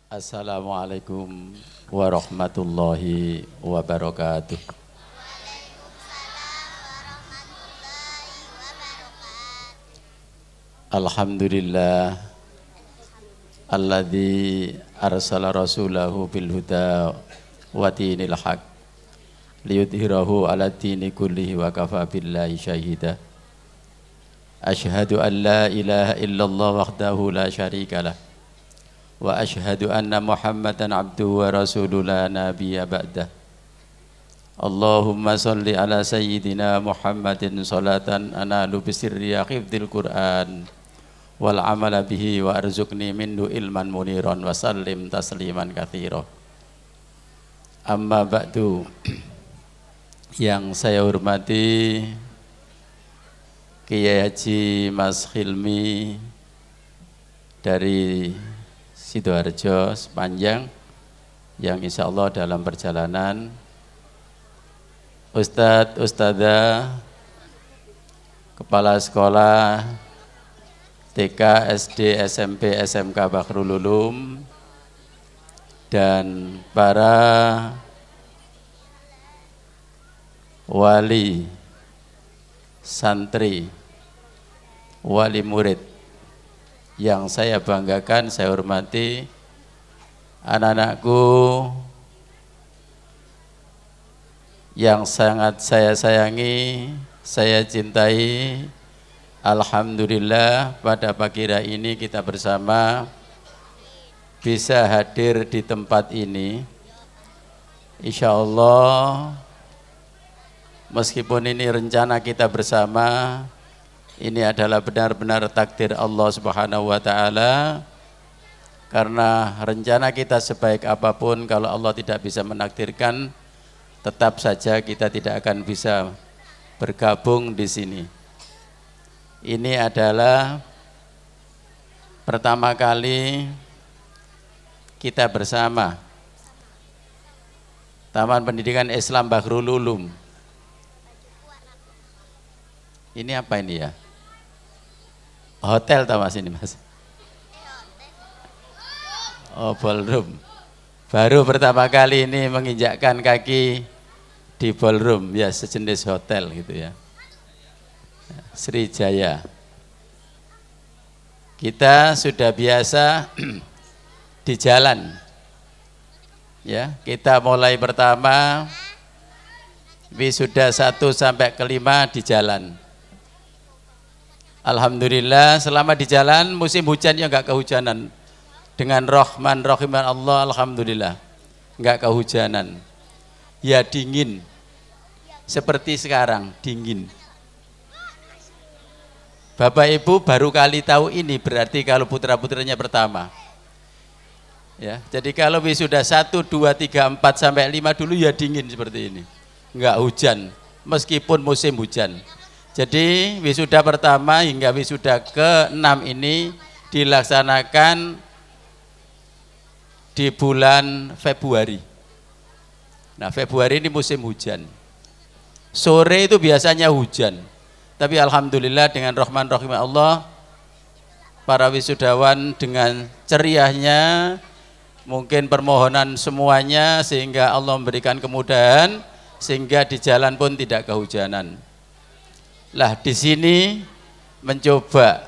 Assalamualaikum warahmatullahi wabarakatuh. Alhamdulillah alladzi arsala rasulahu bil huda wa dinil haq liyudhhirahu ala dini kullihi wa kafa billahi syahida. Asyhadu an la ilaha illallah wahdahu la syarika lah wa asyhadu anna Muhammadan abduhu wa rasuluhu la nabiyya ba'dah. Allahumma salli ala sayyidina Muhammadin salatan analu bisirriya hifdzil Qur'an wal amala bihi wa arzuqni minhu ilman muniran wa sallim tasliman katsira. Amma ba'du. Yang saya hormati Kiai Haji Mas Hilmi dari Sidoarjo sepanjang, yang insya Allah dalam perjalanan, Ustadz, Ustadzah, Kepala Sekolah TK, SD, SMP, SMK Bahrul Ulum, dan para wali, santri, wali murid yang saya banggakan, saya hormati, anak-anakku yang sangat saya sayangi, saya cintai. Alhamdulillah pada pagi hari ini kita bersama bisa hadir di tempat ini. Insya Allah meskipun ini rencana kita bersama, ini adalah benar-benar takdir Allah Subhanahu wa Ta'ala. Karena rencana kita sebaik apapun, kalau Allah tidak bisa menakdirkan, tetap saja kita tidak akan bisa bergabung di sini. Ini adalah pertama kali kita bersama Taman Pendidikan Islam Bahrul Ulum. Ini apa ini ya? Hotel tau mas ini mas? Oh, ballroom. Baru pertama kali ini menginjakkan kaki di ballroom, ya sejenis hotel gitu ya. Srijaya. Kita sudah biasa di jalan. Ya, kita mulai pertama wisuda 1 sampai ke 5 di jalan. Alhamdulillah selama di jalan musim hujan ya enggak kehujanan. Dengan Rahman Rahiman Allah, alhamdulillah enggak kehujanan. Ya dingin. Seperti sekarang dingin. Bapak Ibu baru kali tahu ini berarti kalau putra-putranya pertama. Ya, jadi kalau wisuda 1, 2, 3, 4 sampai 5 dulu ya dingin seperti ini. Enggak hujan meskipun musim hujan. Jadi wisuda pertama hingga wisuda ke-6 ini dilaksanakan di bulan Februari. Nah, Februari ini musim hujan. Sore itu biasanya hujan. Tapi alhamdulillah dengan Rahman Rahim Allah, para wisudawan dengan ceriahnya, mungkin permohonan semuanya sehingga Allah memberikan kemudahan sehingga di jalan pun tidak kehujanan. Lah di sini mencoba,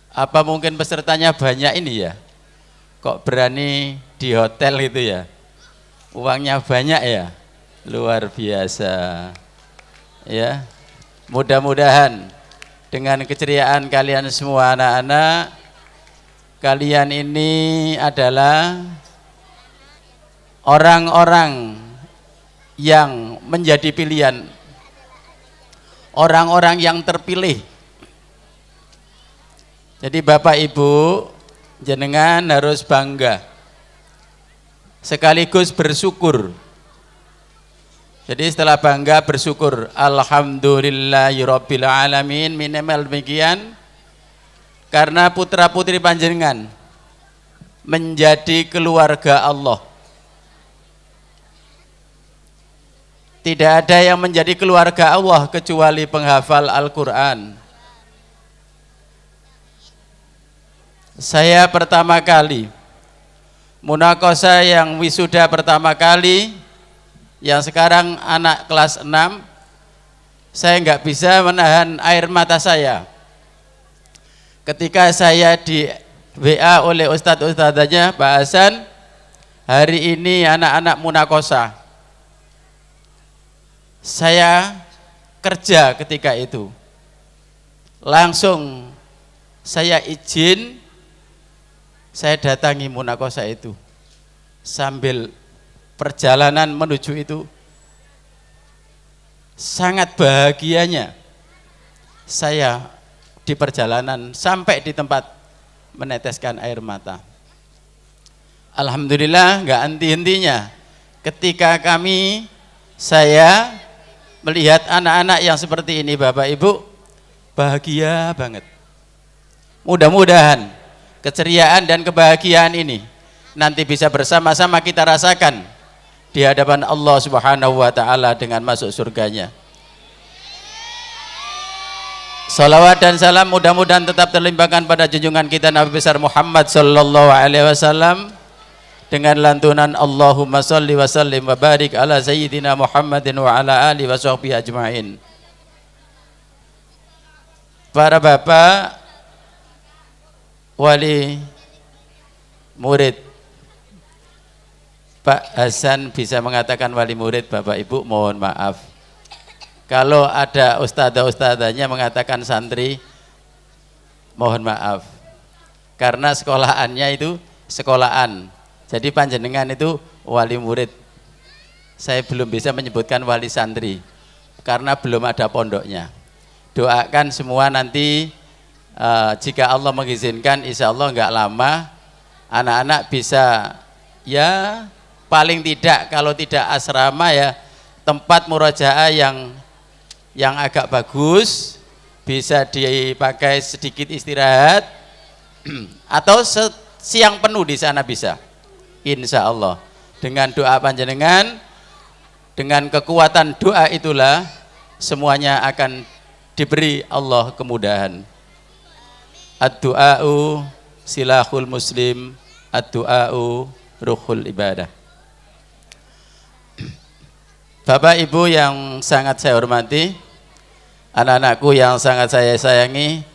apa mungkin pesertanya banyak ini ya? Kok berani di hotel itu ya? Uangnya banyak ya? Luar biasa. Ya, mudah-mudahan dengan keceriaan kalian semua anak-anak, kalian ini adalah orang-orang yang menjadi pilihan, orang-orang yang terpilih. Jadi Bapak Ibu jenengan harus bangga sekaligus bersyukur. Jadi setelah bangga bersyukur, alhamdulillahirabbil alamin, minimal demikian, karena putra putri panjenengan menjadi keluarga Allah. Tidak ada yang menjadi keluarga Allah kecuali penghafal Al-Quran. Saya pertama kali munakosah yang wisuda pertama kali, yang sekarang anak kelas 6, saya nggak bisa menahan air mata saya ketika saya di WA oleh ustadz-ustadzanya, Pak Hasan, hari ini anak-anak munakosah. Saya kerja ketika itu, langsung saya izin, saya datangi munakosah itu. Sambil perjalanan menuju itu, sangat bahagianya saya di perjalanan sampai di tempat meneteskan air mata. Alhamdulillah nggak henti-hentinya ketika saya melihat anak-anak yang seperti ini, Bapak Ibu, bahagia banget. Mudah-mudahan keceriaan dan kebahagiaan ini nanti bisa bersama-sama kita rasakan di hadapan Allah Subhanahu wa taala dengan masuk surganya. Salawat dan salam mudah-mudahan tetap terlimpahkan pada junjungan kita Nabi besar Muhammad sallallahu alaihi wasallam dengan lantunan Allahumma shalli wa sallim wa barik ala sayyidina Muhammadin wa ala alihi wa sahbihi ajmain. Para bapak wali murid, Pak Hasan bisa mengatakan wali murid, Bapak Ibu mohon maaf kalau ada ustadzah-ustadzanya mengatakan santri, mohon maaf karena sekolahannya itu sekolahan. Jadi panjenengan itu wali murid. Saya belum bisa menyebutkan wali santri karena belum ada pondoknya. Doakan semua nanti jika Allah mengizinkan, insya Allah nggak lama anak-anak bisa, ya paling tidak kalau tidak asrama ya tempat murojaah yang agak bagus, bisa dipakai sedikit istirahat atau siang penuh di sana bisa. Insya Allah dengan doa panjenengan, dengan kekuatan doa itulah semuanya akan diberi Allah kemudahan. Ad-du'a'u silahul muslim, ad-du'a'u ruhul ibadah. Bapak Ibu yang sangat saya hormati, anak-anakku yang sangat saya sayangi,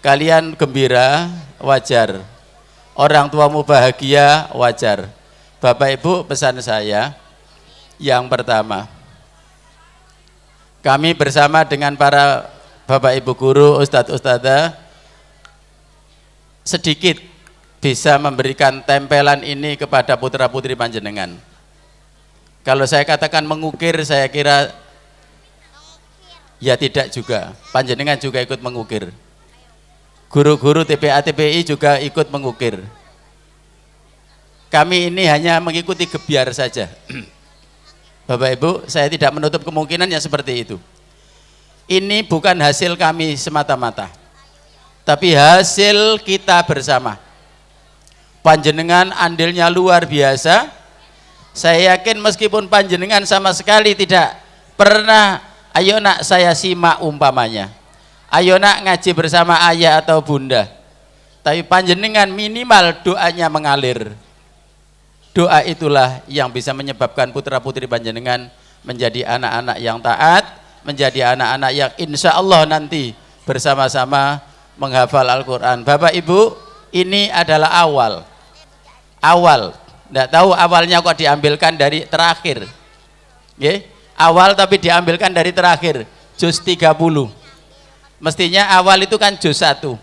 kalian gembira wajar, orang tuamu bahagia wajar. Bapak Ibu, pesan saya yang pertama, kami bersama dengan para Bapak Ibu guru, ustadz ustadzah sedikit bisa memberikan tempelan ini kepada putra putri panjenengan. Kalau saya katakan mengukir, saya kira ya tidak juga, panjenengan juga ikut mengukir, guru-guru TPA TPI juga ikut mengukir. Kami ini hanya mengikuti gebiar saja. Bapak Ibu, saya tidak menutup kemungkinan yang seperti itu. Ini bukan hasil kami semata-mata, tapi hasil kita bersama. Panjenengan andilnya luar biasa. Saya yakin meskipun panjenengan sama sekali tidak pernah, ayo nak saya simak umpamanya, ayo nak ngaji bersama ayah atau bunda, tapi panjenengan minimal doanya mengalir. Doa itulah yang bisa menyebabkan putra putri panjenengan menjadi anak-anak yang taat, menjadi anak-anak yang insya Allah nanti bersama-sama menghafal Al-Quran. Bapak Ibu, ini adalah awal. Tidak tahu awalnya kok diambilkan dari terakhir. Awal tapi diambilkan dari terakhir, juz 30. Mestinya awal itu kan juz 1.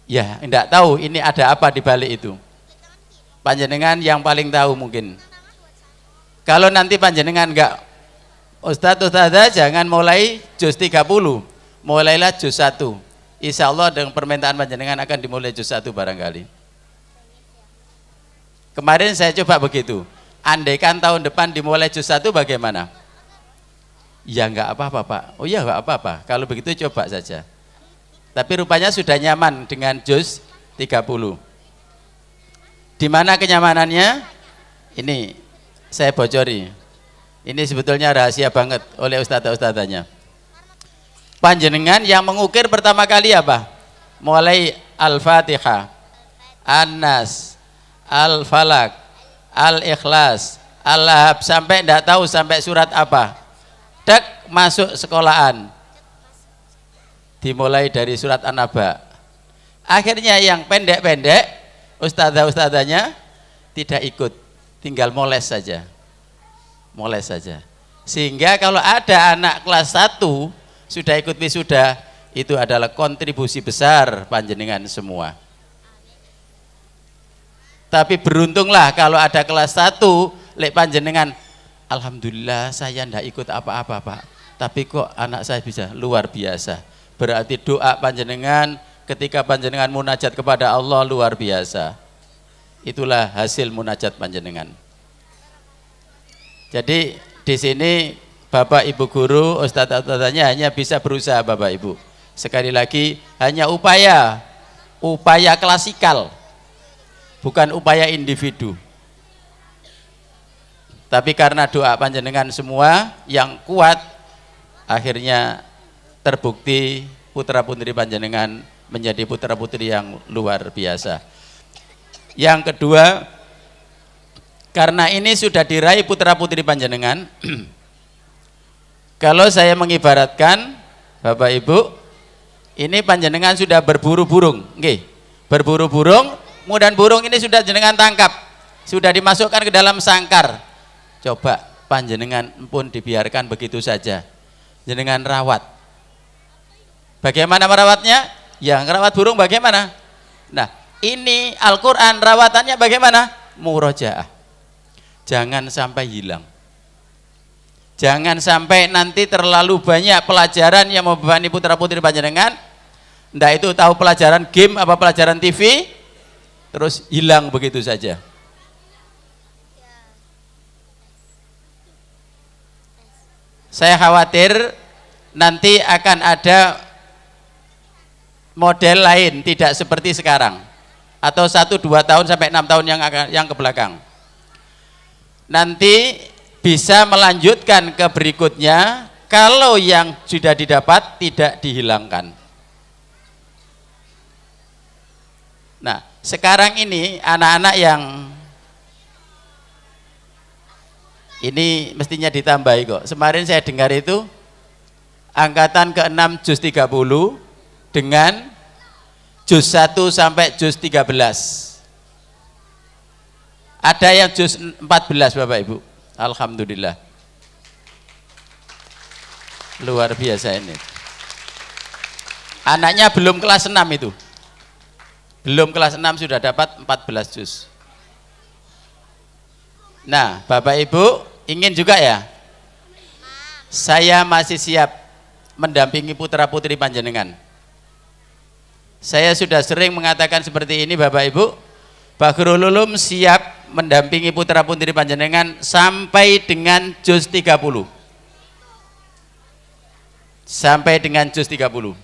Ya, tidak tahu ini ada apa di balik itu. Panjenengan yang paling tahu mungkin. Kalau nanti panjenengan enggak, ustadz jangan mulai juz 30, mulailah juz 1. Insya Allah dengan permintaan panjenengan akan dimulai juz 1 barangkali. Kemarin saya coba begitu, andaikan tahun depan dimulai juz 1 bagaimana? Ya enggak apa-apa Pak, oh ya enggak apa-apa, kalau begitu coba saja. Tapi rupanya sudah nyaman dengan juz 30. Di mana kenyamanannya? Ini saya bocori. Ini sebetulnya rahasia banget oleh ustadzah-ustadzanya. Panjenengan yang mengukir pertama kali apa? Mulai Al-Fatihah, An-Nas, Al-Falak, Al-Ikhlas, Al-Lahab, sampai tidak tahu sampai surat apa. Dek, masuk sekolahan. Dimulai dari surat An-Naba. Akhirnya yang pendek-pendek, ustadzah-ustadzahnya tidak ikut, tinggal moles saja. Moles saja. Sehingga kalau ada anak kelas 1 sudah ikut wisuda, itu adalah kontribusi besar panjenengan semua. Tapi beruntunglah kalau ada kelas 1 lek panjenengan, alhamdulillah saya ndak ikut apa-apa Pak, tapi kok anak saya bisa, luar biasa. Berarti doa panjenengan ketika panjenengan munajat kepada Allah luar biasa. Itulah hasil munajat panjenengan. Jadi di sini Bapak Ibu guru, ustadz-ustadzanya hanya bisa berusaha Bapak Ibu. Sekali lagi hanya upaya klasikal, bukan upaya individu. Tapi karena doa panjenengan semua yang kuat, akhirnya terbukti putra putri panjenengan menjadi putra putri yang luar biasa. Yang kedua, karena ini sudah diraih putra putri panjenengan, kalau saya mengibaratkan Bapak Ibu, ini panjenengan sudah berburu burung, nggih. Berburu burung, kemudian burung ini sudah jenengan tangkap, sudah dimasukkan ke dalam sangkar. Coba panjenengan pun dibiarkan begitu saja, jenengan rawat. Bagaimana merawatnya? Ya, ngerawat burung bagaimana? Nah, ini Al-Quran rawatannya bagaimana? Murojaah. Jangan sampai hilang. Jangan sampai nanti terlalu banyak pelajaran yang membebani putra putri panjenengan, ndak itu tahu pelajaran game apa pelajaran TV, terus hilang begitu saja. Saya khawatir nanti akan ada model lain, tidak seperti sekarang, atau 1-2 tahun sampai 6 tahun yang ke belakang. Nanti bisa melanjutkan ke berikutnya kalau yang sudah didapat tidak dihilangkan. Nah, sekarang ini anak-anak yang ini mestinya ditambahi kok. Kemarin saya dengar itu angkatan ke-6 juz 30 dengan juz 1 sampai juz 13. Ada yang juz 14 Bapak Ibu. Alhamdulillah. Luar biasa ini. Anaknya belum kelas 6 itu. Belum kelas 6 sudah dapat 14 juz. Nah, Bapak Ibu ingin juga ya? Saya masih siap mendampingi putra putri panjenengan. Saya sudah sering mengatakan seperti ini Bapak Ibu. Bahrul Ulum siap mendampingi putra putri panjenengan sampai dengan juz 30. Sampai dengan juz 30.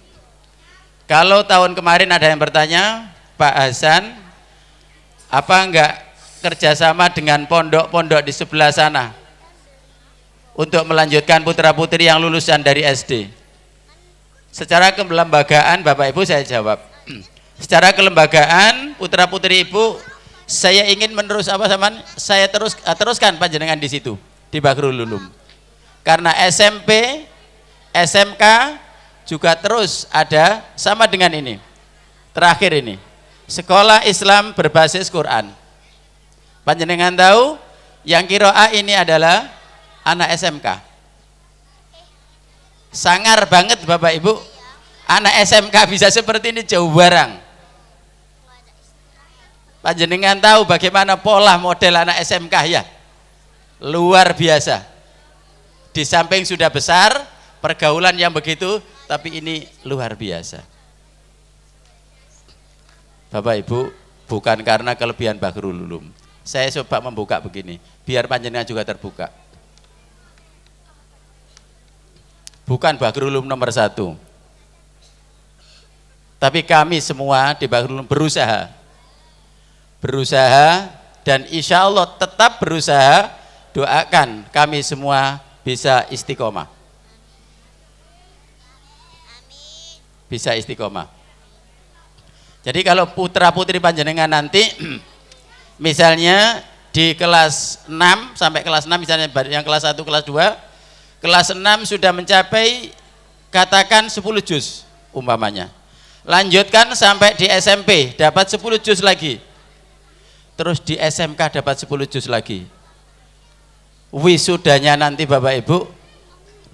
Kalau tahun kemarin ada yang bertanya, Pak Hasan, apa enggak kerjasama dengan pondok-pondok di sebelah sana untuk melanjutkan putra putri yang lulusan dari SD? Secara kelembagaan Bapak Ibu saya jawab, secara kelembagaan putra putri Ibu, saya ingin menerus apa zaman saya teruskan panjenengan di situ di Bahrul Ulum. Karena SMP, SMK juga terus ada sama dengan ini. Terakhir ini, sekolah Islam berbasis Quran. Panjenengan tahu yang qiraah ini adalah anak SMK. Sangar banget Bapak Ibu, anak SMK bisa seperti ini jauh barang. Panjenengan tahu bagaimana pola model anak SMK ya? Luar biasa. Di samping sudah besar, pergaulan yang begitu, tapi ini luar biasa. Bapak Ibu, bukan karena kelebihan Bahrul Ulum. Saya coba membuka begini, biar panjenengan juga terbuka. Bukan Bahrul Ulum nomor 1. Tapi kami semua di Bahrul Ulum berusaha dan insya Allah tetap berusaha. Doakan kami semua bisa istiqomah. bisa istiqomah. Jadi kalau putra putri panjenengan nanti misalnya di kelas 6 sampai kelas 6 misalnya yang kelas 1 kelas 2 kelas 6 sudah mencapai katakan 10 juz umpamanya, lanjutkan sampai di SMP dapat 10 juz lagi, terus di SMK dapat 10 juz lagi, wisudanya nanti Bapak Ibu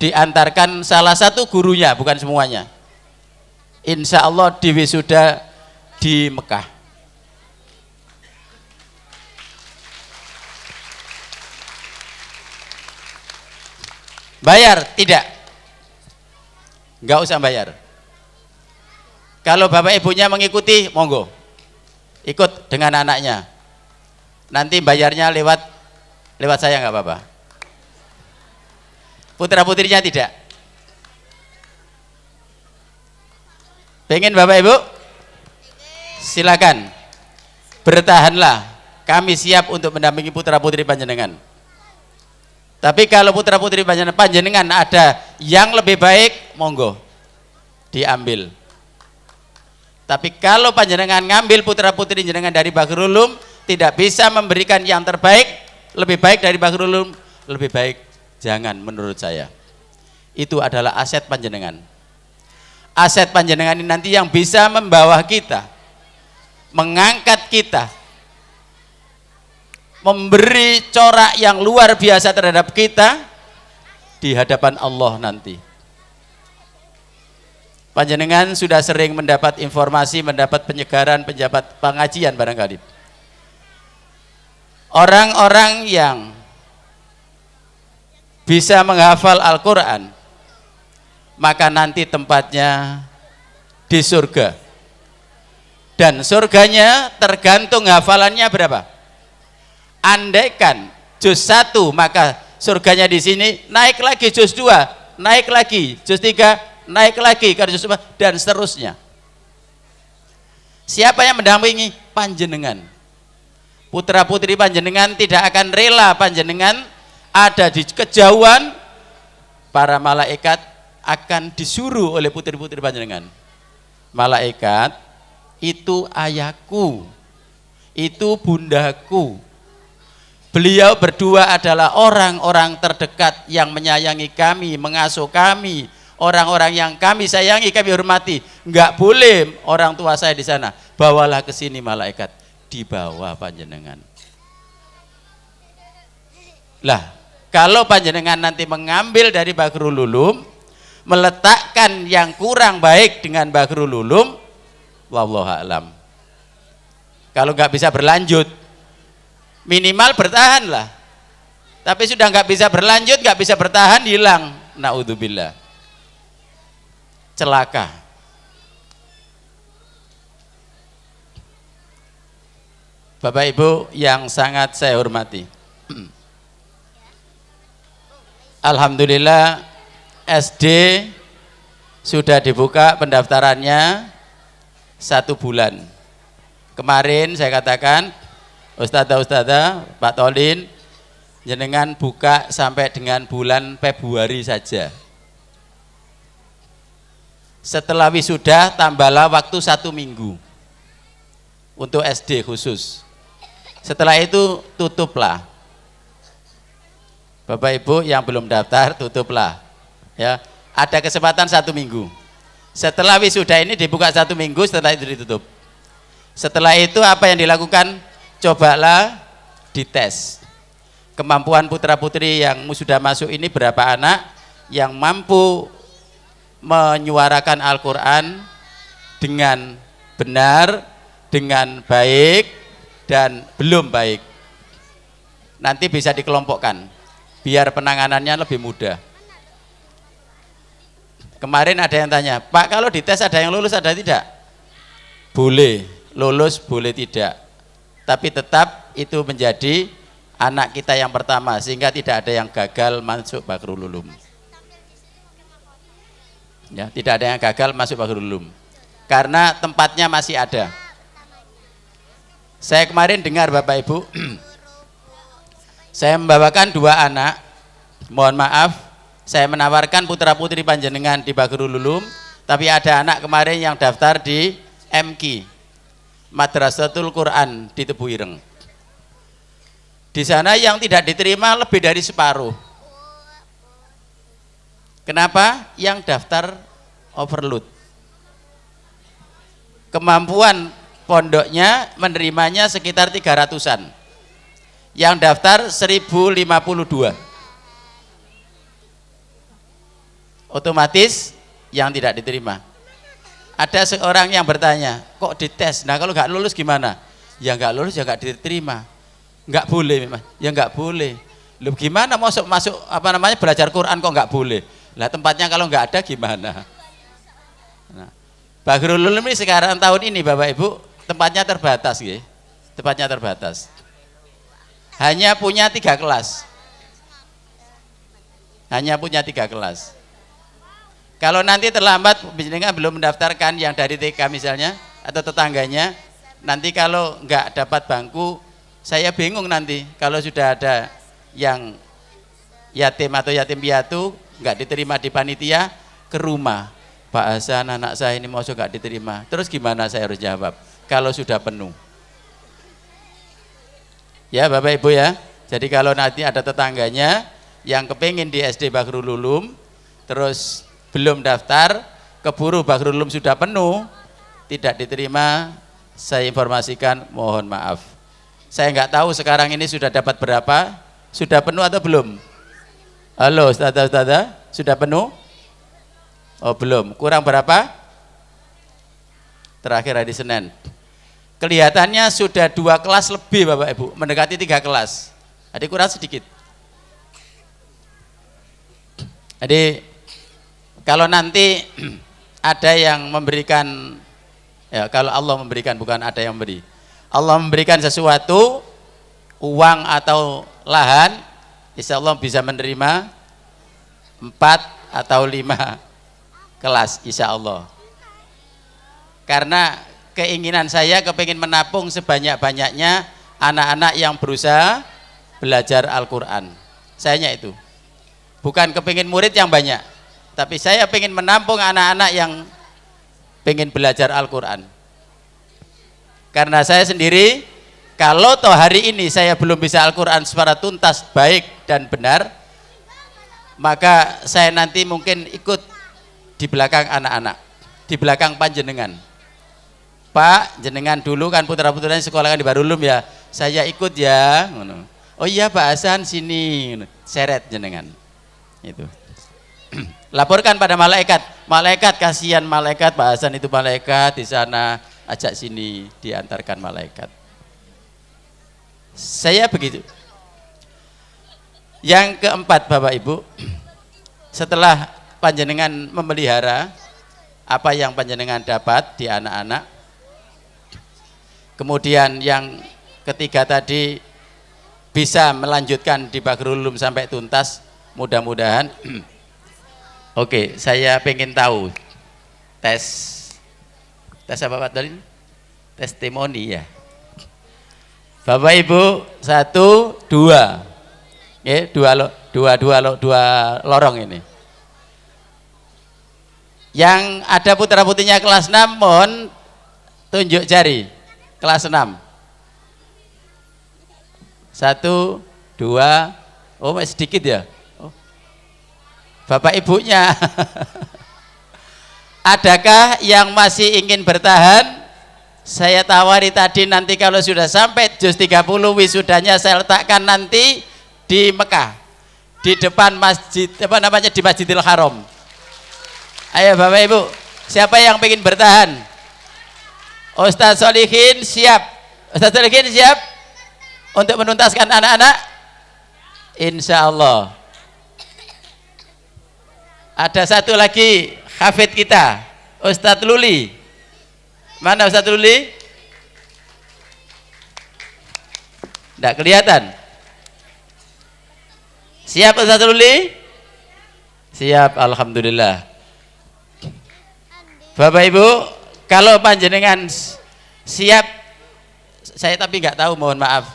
diantarkan salah satu gurunya, bukan semuanya, insya Allah di wisuda di Mekah. Bayar? Tidak, nggak usah bayar. Kalau bapak ibunya mengikuti, monggo ikut dengan anaknya, nanti bayarnya lewat saya, nggak apa-apa. Putra putrinya tidak. Pengen bapak ibu? Silakan, bertahanlah, kami siap untuk mendampingi putra putri panjenengan. Tapi kalau putra putri panjenengan ada yang lebih baik, monggo diambil. Tapi kalau panjenengan ngambil putra putri jenengan dari Bahrul Ulum tidak bisa memberikan yang terbaik, lebih baik dari Bahrul Ulum, lebih baik jangan, menurut saya. Itu adalah aset panjenengan. Aset panjenengan ini nanti yang bisa membawa kita, mengangkat kita, memberi corak yang luar biasa terhadap kita di hadapan Allah nanti. Panjenengan sudah sering mendapat informasi, mendapat penyegaran, penjabat pengajian barangkali. Orang-orang yang bisa menghafal Al-Quran, maka nanti tempatnya di surga. Dan surganya tergantung hafalannya berapa. Andaikan juz 1, maka surganya di sini, naik lagi juz 2, naik lagi juz 3, naik lagi ke juz 4, dan seterusnya. Siapa yang mendampingi? Panjenengan. Putra putri panjenengan tidak akan rela panjenengan ada di kejauhan. Para malaikat akan disuruh oleh putri putri panjenengan. Malaikat, itu ayahku, itu bundaku. Beliau berdua adalah orang-orang terdekat yang menyayangi kami, mengasuh kami, orang-orang yang kami sayangi, kami hormati. Enggak boleh orang tua saya di sana. Bawalah ke sini malaikat, dibawa panjenengan. Lah, kalau panjenengan nanti mengambil dari Bahrul Ulum, meletakkan yang kurang baik dengan Bahrul Ulum, wallahu a'lam. Kalau nggak bisa berlanjut, minimal bertahanlah. Tapi sudah nggak bisa berlanjut, nggak bisa bertahan, hilang. Naudzubillah. Celaka. Bapak Ibu yang sangat saya hormati. Alhamdulillah SD sudah dibuka pendaftarannya 1 bulan. Kemarin saya katakan, Ustadzah, Pak Tolin, jenengan buka sampai dengan bulan Februari saja. Setelah wisuda tambahlah waktu 1 minggu untuk SD khusus. Setelah itu tutuplah. Bapak Ibu yang belum daftar tutuplah. Ya, ada kesempatan 1 minggu. Setelah wisuda ini dibuka 1 minggu, setelah itu ditutup. Setelah itu apa yang dilakukan? Cobalah dites kemampuan putra putri yang sudah masuk ini, berapa anak yang mampu menyuarakan Al-Quran dengan benar, dengan baik, dan belum baik. Nanti bisa dikelompokkan biar penanganannya lebih mudah. Kemarin ada yang tanya, Pak, kalau dites ada yang lulus ada tidak? Boleh lulus, boleh tidak, tapi tetap itu menjadi anak kita yang pertama, sehingga tidak ada yang gagal masuk Bahrul Ulum. Ya, tidak ada yang gagal masuk Bahrul Ulum karena tempatnya masih ada. Saya kemarin dengar Bapak Ibu, saya membawakan 2 anak, mohon maaf, saya menawarkan putra putri panjenengan di Bahrul Ulum, Tapi ada anak kemarin yang daftar di MQ, Madrasatul Quran di Tebu Ireng. Di sana yang tidak diterima lebih dari separuh. Kenapa? Yang daftar overload. Kemampuan pondoknya menerimanya sekitar 300-an. Yang daftar 1052. Otomatis yang tidak diterima. Ada seorang yang bertanya, kok dites? Nah kalau nggak lulus gimana? Ya nggak lulus ya nggak diterima. Nggak boleh memang. Ya nggak boleh. Loh gimana masuk belajar Quran kok nggak boleh? Lah tempatnya kalau nggak ada gimana? Nah, Bahrul Ulum ini sekarang tahun ini Bapak Ibu tempatnya terbatas, ya. Tempatnya terbatas. Hanya punya 3 kelas. Hanya punya 3 kelas. Kalau nanti terlambat, misalnya belum mendaftarkan yang dari TK misalnya atau tetangganya, nanti kalau nggak dapat bangku, saya bingung nanti kalau sudah ada yang yatim atau yatim piatu nggak diterima di panitia ke rumah. Pak Hasan, anak saya ini mau nggak diterima. Terus gimana saya harus jawab kalau sudah penuh? Ya Bapak Ibu ya. Jadi kalau nanti ada tetangganya yang kepingin di SD Bahrul Ulum, terus belum daftar, keburu Bahrul Ulum sudah penuh, tidak diterima, saya informasikan mohon maaf. Saya nggak tahu sekarang ini sudah dapat berapa, sudah penuh atau belum? Halo Ustazah, sudah penuh? Oh belum, kurang berapa? Terakhir hari Senin. Kelihatannya sudah 2 kelas lebih Bapak Ibu, mendekati 3 kelas. Jadi kurang sedikit. Jadi kalau nanti ada yang memberikan, ya kalau Allah memberikan, bukan ada yang memberi. Allah memberikan sesuatu, uang atau lahan, insya Allah bisa menerima 4 atau 5 kelas insya Allah. Karena keinginan saya kepingin menapung sebanyak-banyaknya anak-anak yang berusaha belajar Al-Quran. Sayanya itu bukan kepingin murid yang banyak, tapi saya pengen menampung anak-anak yang pengen belajar Al-Quran. Karena saya sendiri, kalau toh hari ini saya belum bisa Al-Quran secara tuntas, baik dan benar, maka saya nanti mungkin ikut di belakang anak-anak, di belakang panjenengan. Pak, jenengan dulu kan putra-putranya sekolah kan di Bahrul Ulum ya, saya ikut ya. Oh iya Pak Hasan sini, seret jenengan. Itu. Laporkan pada malaikat, malaikat kasihan malaikat, Pak Hasan itu malaikat di sana, ajak sini, diantarkan malaikat. Saya begitu. Yang keempat Bapak Ibu, setelah panjenengan memelihara apa yang panjenengan dapat di anak-anak, kemudian yang ketiga tadi bisa melanjutkan di Bahrul Ulum sampai tuntas, mudah-mudahan. Oke, saya pengen tahu tes apa Pak tadi? Testimoni ya. Bapak Ibu 1, 2, ya, dua lorong ini. Yang ada putra-putrinya kelas 6 mohon tunjuk jari. Kelas 6. 1, 2, oh masih sedikit ya. Oh. Bapak ibunya. Adakah yang masih ingin bertahan? Saya tawari tadi nanti kalau sudah sampai juz 30 wisudanya saya letakkan nanti di Mekah. Di depan masjid, di Masjidil Haram. Ayo Bapak Ibu, siapa yang ingin bertahan? Ustaz Solihin siap. Ustaz Solihin siap untuk menuntaskan anak-anak? Insya Allah. Ada satu lagi hafid kita, Ustaz Luli. Mana Ustaz Luli? Tidak kelihatan. Siap Ustaz Luli? Siap, alhamdulillah. Bapak Ibu, kalau panjenengan siap, saya tapi nggak tahu, mohon maaf.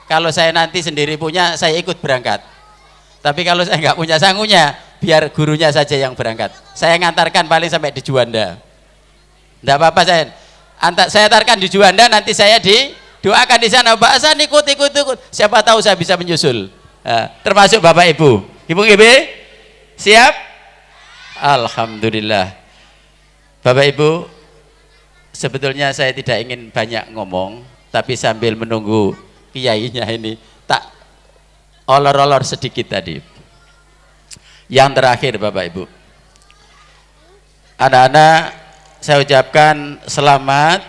Kalau saya nanti sendiri punya, saya ikut berangkat. Tapi kalau saya nggak punya sangunya, biar gurunya saja yang berangkat. Saya ngantarkan paling sampai di Juanda. Enggak apa-apa saya antarkan di Juanda, nanti saya didoakan di sana. Mbak Hasan ikut. Siapa tahu saya bisa menyusul. Termasuk Bapak Ibu. Ibu Ibu siap? Alhamdulillah. Bapak Ibu, sebetulnya saya tidak ingin banyak ngomong, tapi sambil menunggu kiainya ini tak olor-olor sedikit tadi. Yang terakhir Bapak Ibu, anak-anak saya ucapkan selamat,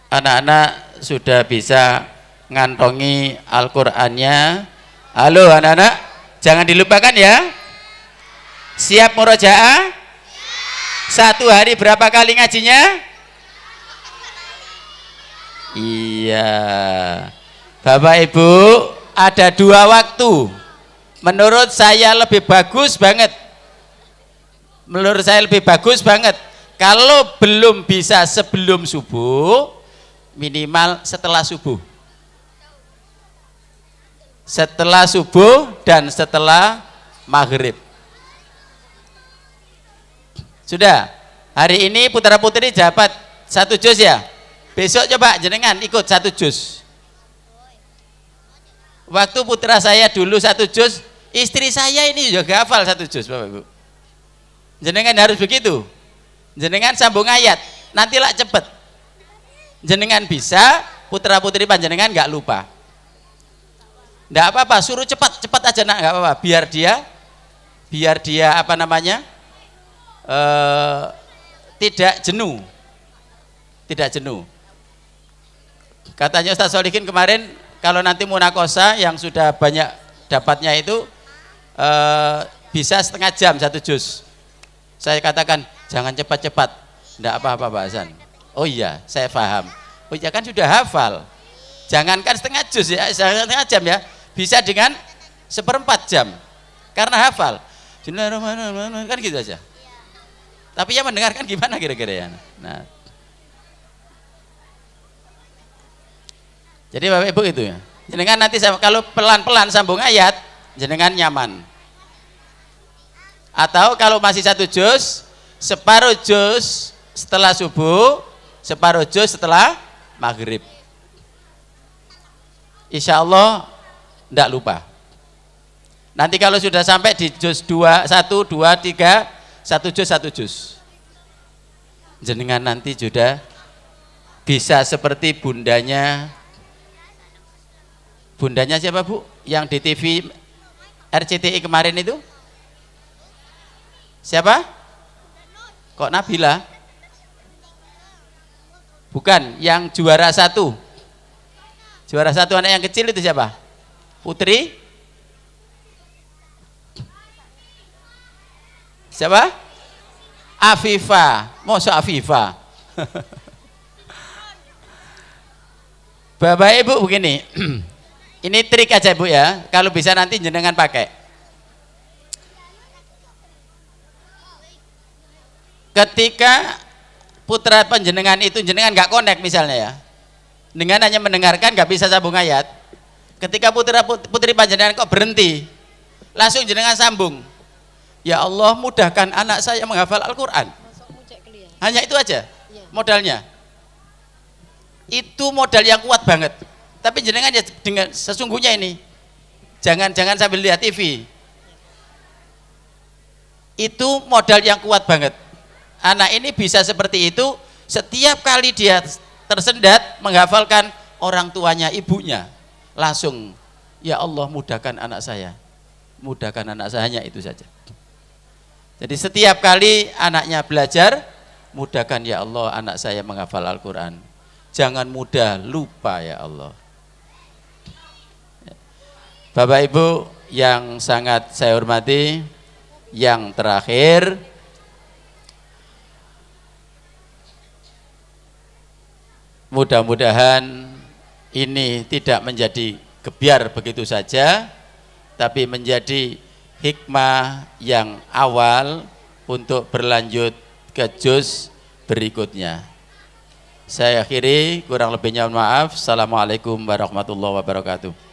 anak-anak sudah bisa ngantongi Al-Qur'annya. Halo anak-anak, jangan dilupakan ya. Siap murojaah? Satu hari berapa kali ngajinya? Iya. Bapak Ibu, ada 2 waktu. Menurut saya lebih bagus banget. Kalau belum bisa sebelum subuh, minimal setelah subuh. Setelah subuh dan setelah maghrib. Sudah. Hari ini putra-putri dapat 1 juz ya. Besok coba jenengan ikut 1 juz. Waktu putra saya dulu 1 juz, istri saya ini juga hafal 1 juz Bapak Ibu. Jenengan harus begitu. Jenengan sambung ayat, nantilah cepet. Jenengan bisa, putra-putri panjenengan nggak lupa. Nggak apa-apa, suruh cepat aja nak, nggak apa-apa. Biar dia apa namanya? Tidak jenuh. Katanya Ustaz Solihin kemarin, kalau nanti munakosa yang sudah banyak dapatnya itu bisa setengah jam 1 juz. Saya katakan jangan cepat-cepat, enggak apa-apa Pak Hasan. Oh iya, saya paham. Oh iya kan sudah hafal. Jangankan setengah juz ya, setengah jam ya, bisa dengan 1/4 jam karena hafal. Bismillahirrahmanirrahim kan gitu aja. Tapi yang mendengarkan gimana kira-kira ya? Nah, jadi Bapak Ibu itu ya. Jenengan nanti kalau pelan-pelan sambung ayat, jenengan nyaman. Atau kalau masih 1 juz, separuh juz setelah subuh, separuh juz setelah maghrib. Insya Allah tidak lupa. Nanti kalau sudah sampai di juz 2, 1, 2, 3, 1 juz. Jenengan nanti sudah bisa seperti bundanya siapa Bu? Yang di TV RCTI kemarin itu? Siapa? Kok Nabila? Bukan, yang juara 1. Juara 1 anak yang kecil itu siapa? Putri? Siapa? Afifah. Masa Afifah? Bapak Ibu begini. Ini trik aja Bu ya, kalau bisa nanti jenengan pakai. Ketika putra panjenengan itu jenengan nggak connect misalnya ya, dengan hanya mendengarkan nggak bisa sambung ayat. Ketika putri panjenengan kok berhenti, langsung jenengan sambung. Ya Allah mudahkan anak saya menghafal Al-Quran. Hanya itu aja modalnya. Itu modal yang kuat banget. Tapi jenengan ya dengan sesungguhnya ini jangan sambil lihat TV. Itu modal yang kuat banget. Anak ini bisa seperti itu setiap kali dia tersendat menghafalkan orang tuanya, ibunya, langsung ya Allah mudahkan anak saya. Mudahkan anak saya, hanya itu saja. Jadi setiap kali anaknya belajar, mudahkan ya Allah anak saya menghafal Al-Quran. Jangan mudah lupa ya Allah. Bapak Ibu yang sangat saya hormati, yang terakhir, mudah-mudahan ini tidak menjadi gebiar begitu saja, tapi menjadi hikmah yang awal untuk berlanjut ke juz berikutnya. Saya akhiri, kurang lebihnya mohon maaf. Assalamualaikum warahmatullahi wabarakatuh.